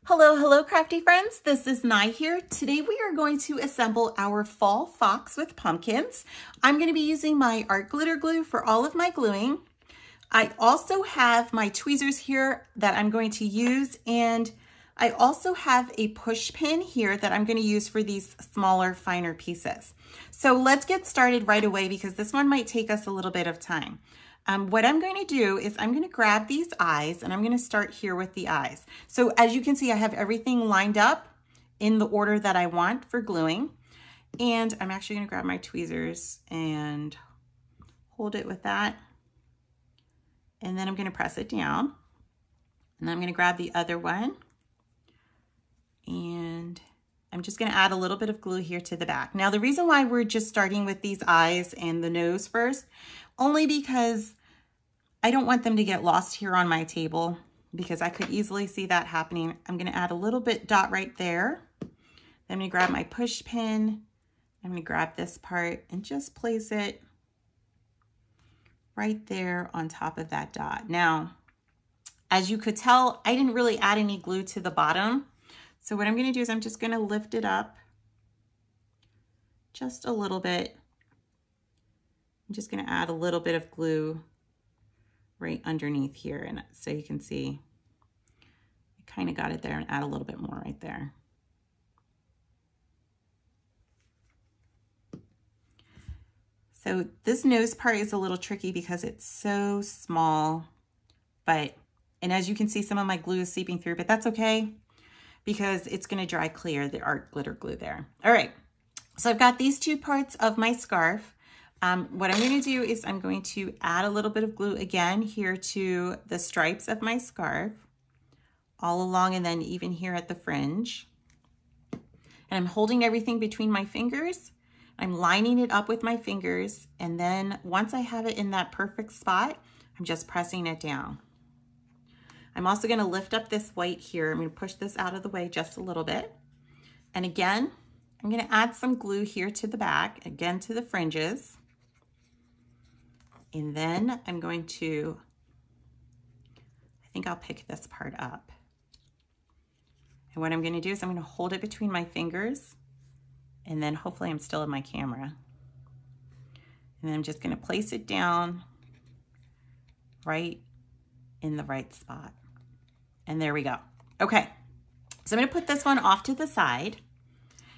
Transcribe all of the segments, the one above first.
Hello, hello crafty friends. This is Nye here. Today we are going to assemble our fall fox with pumpkins. I'm going to be using my art glitter glue for all of my gluing. I also have my tweezers here that I'm going to use, and I also have a push pin here that I'm going to use for these smaller, finer pieces. So let's get started right away because this one might take us a little bit of time. What I'm going to do is I'm going to grab these eyes and I'm going to start here with the eyes. So as you can see, I have everything lined up in the order that I want for gluing. And I'm actually going to grab my tweezers and hold it with that. And then I'm going to press it down. And then I'm going to grab the other one. And I'm just going to add a little bit of glue here to the back. Now, the reason why we're just starting with these eyes and the nose first, only because I don't want them to get lost here on my table because I could easily see that happening. I'm going to add a little bit dot right there. Then I'm going to grab my push pin. I'm going to grab this part and just place it right there on top of that dot. Now, as you could tell, I didn't really add any glue to the bottom. So what I'm going to do is I'm just going to lift it up just a little bit. I'm just going to add a little bit of glue right underneath here, and so you can see I kind of got it there, and add a little bit more right there. So this nose part is a little tricky because it's so small, and as you can see, some of my glue is seeping through, but that's okay because it's going to dry clear, the art glitter glue there. All right, so I've got these two parts of my scarf. What I'm going to do is I'm going to add a little bit of glue again here to the stripes of my scarf all along, and then even here at the fringe. And I'm holding everything between my fingers. I'm lining it up with my fingers, and then once I have it in that perfect spot, I'm just pressing it down. I'm also going to lift up this white here. I'm going to push this out of the way just a little bit. And again, I'm going to add some glue here to the back, again to the fringes. And then I'm going to, I think I'll pick this part up. And what I'm going to do is I'm going to hold it between my fingers, and then hopefully I'm still in my camera. And then I'm just going to place it down right in the right spot. And there we go. Okay, so I'm going to put this one off to the side.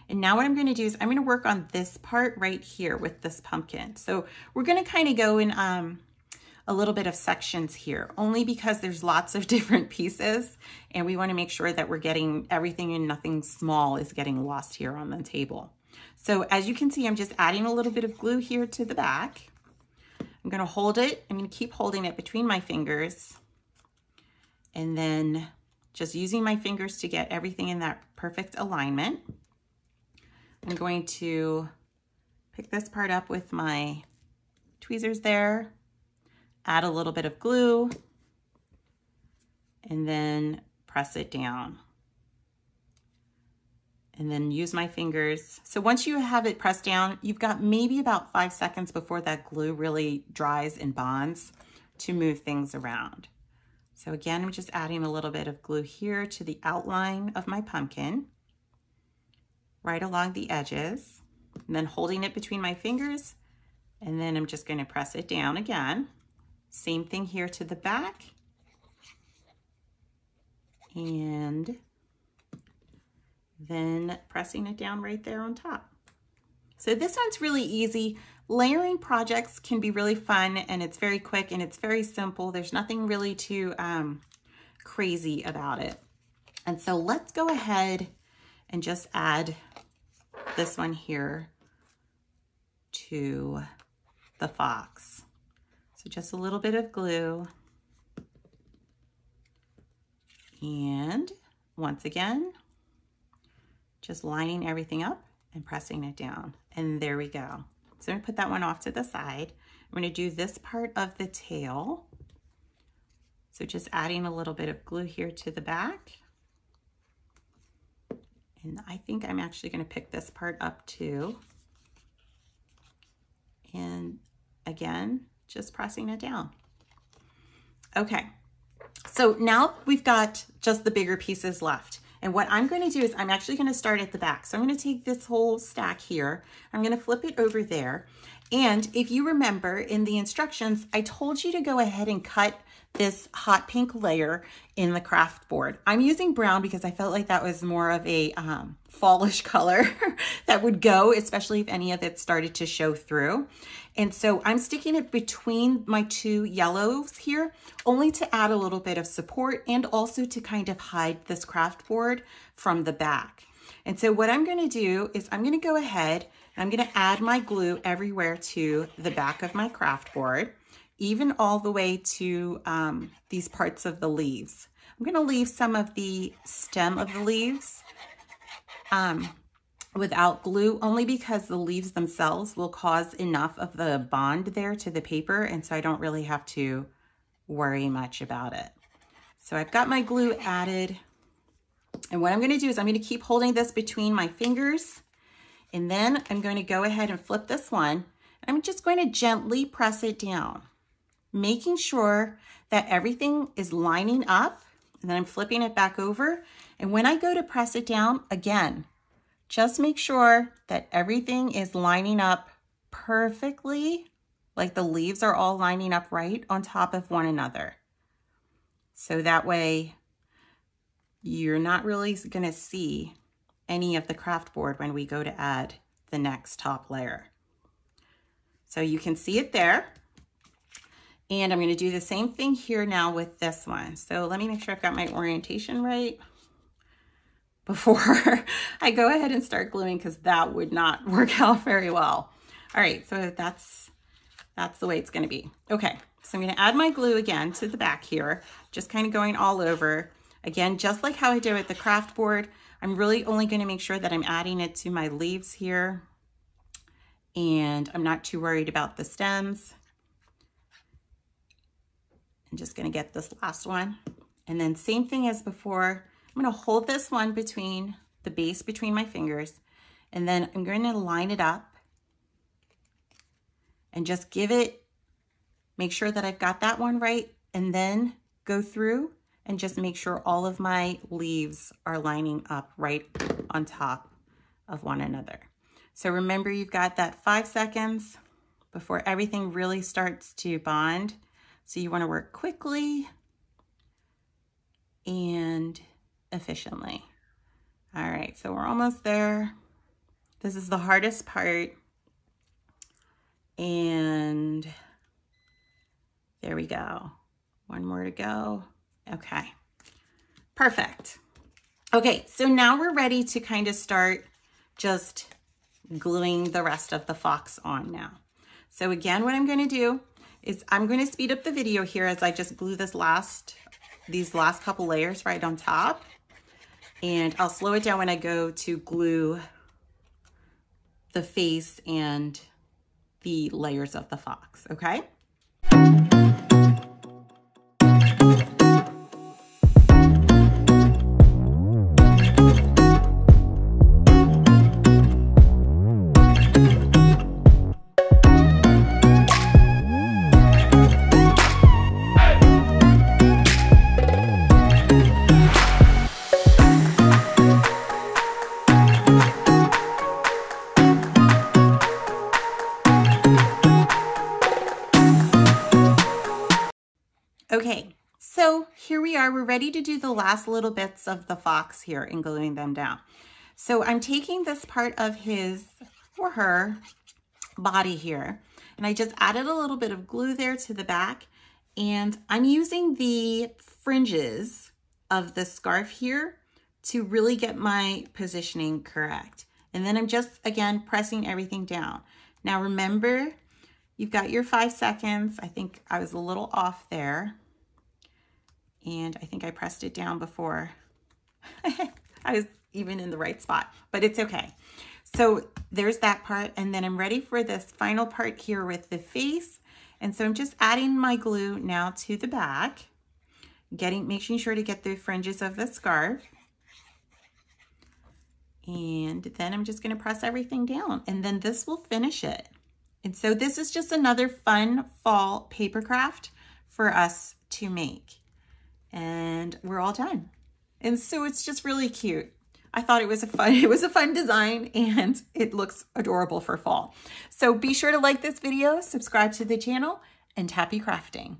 And now what I'm going to do is I'm going to work on this part right here with this pumpkin. So we're going to kind of go in a little bit of sections here, only because there's lots of different pieces and we want to make sure that we're getting everything and nothing small is getting lost here on the table. So as you can see, I'm just adding a little bit of glue here to the back. I'm going to hold it. I'm going to keep holding it between my fingers and then just using my fingers to get everything in that perfect alignment. I'm going to pick this part up with my tweezers there, add a little bit of glue, and then press it down. And then use my fingers. So once you have it pressed down, you've got maybe about 5 seconds before that glue really dries and bonds to move things around. So again, I'm just adding a little bit of glue here to the outline of my pumpkin, right along the edges, and then holding it between my fingers, and then I'm just going to press it down again. Same thing here to the back, and then pressing it down right there on top. So this one's really easy. Layering projects can be really fun, and it's very quick and it's very simple. There's nothing really too crazy about it. And so let's go ahead and just add this one here to the fox. So just a little bit of glue. And once again, just lining everything up and pressing it down. And there we go. So I'm gonna put that one off to the side. I'm gonna do this part of the tail. So just adding a little bit of glue here to the back. And I think I'm actually going to pick this part up too. And again, just pressing it down. Okay, so now we've got just the bigger pieces left. And what I'm going to do is I'm actually going to start at the back. So I'm going to take this whole stack here. I'm going to flip it over there. And if you remember in the instructions, I told you to go ahead and cut this hot pink layer in the craft board. I'm using brown because I felt like that was more of a fallish color that would go, especially if any of it started to show through. And so I'm sticking it between my two yellows here, only to add a little bit of support and also to kind of hide this craft board from the back. And so what I'm going to do is I'm going to go ahead and I'm going to add my glue everywhere to the back of my craft board, even all the way to these parts of the leaves. I'm going to leave some of the stem of the leaves without glue, only because the leaves themselves will cause enough of the bond there to the paper, and so I don't really have to worry much about it. So I've got my glue added, and what I'm going to do is I'm going to keep holding this between my fingers, and then I'm going to go ahead and flip this one. I'm just going to gently press it down, making sure that everything is lining up, and then I'm flipping it back over. And when I go to press it down, again, just make sure that everything is lining up perfectly, like the leaves are all lining up right on top of one another. So that way you're not really going to see any of the craft board when we go to add the next top layer. So you can see it there. And I'm going to do the same thing here now with this one. So let me make sure I've got my orientation right before I go ahead and start gluing, because that would not work out very well. All right, so that's the way it's going to be. Okay, so I'm going to add my glue again to the back here, just kind of going all over. Again, just like how I did with the craft board, I'm really only going to make sure that I'm adding it to my leaves here, and I'm not too worried about the stems. I'm just going to get this last one, and then same thing as before. I'm going to hold this one between the base between my fingers, and then I'm going to line it up and just give it, make sure that I've got that one right, and then go through and just make sure all of my leaves are lining up right on top of one another. So remember, you've got that 5 seconds before everything really starts to bond. So you want to work quickly and efficiently. All right, so we're almost there. This is the hardest part. And there we go. One more to go. Okay, perfect. Okay, so now we're ready to kind of start just gluing the rest of the fox on now. So again, what I'm going to do is I'm going to speed up the video here as I just glue these last couple layers right on top. And I'll slow it down when I go to glue the face and the layers of the fox, okay? Okay, so here we are. We're ready to do the last little bits of the fox here and gluing them down. So I'm taking this part of his or her body here, and I just added a little bit of glue there to the back, and I'm using the fringes of the scarf here to really get my positioning correct. And then I'm just, again, pressing everything down. Now remember, you've got your 5 seconds. I think I was a little off there. And I think I pressed it down before I was even in the right spot, but it's okay. So there's that part, and then I'm ready for this final part here with the face. And so I'm just adding my glue now to the back, making sure to get the fringes of the scarf. And then I'm just gonna press everything down, and then this will finish it. And so this is just another fun fall paper craft for us to make. And we're all done. And so it's just really cute. I thought it was a fun design, and it looks adorable for fall. So be sure to like this video, subscribe to the channel, and happy crafting.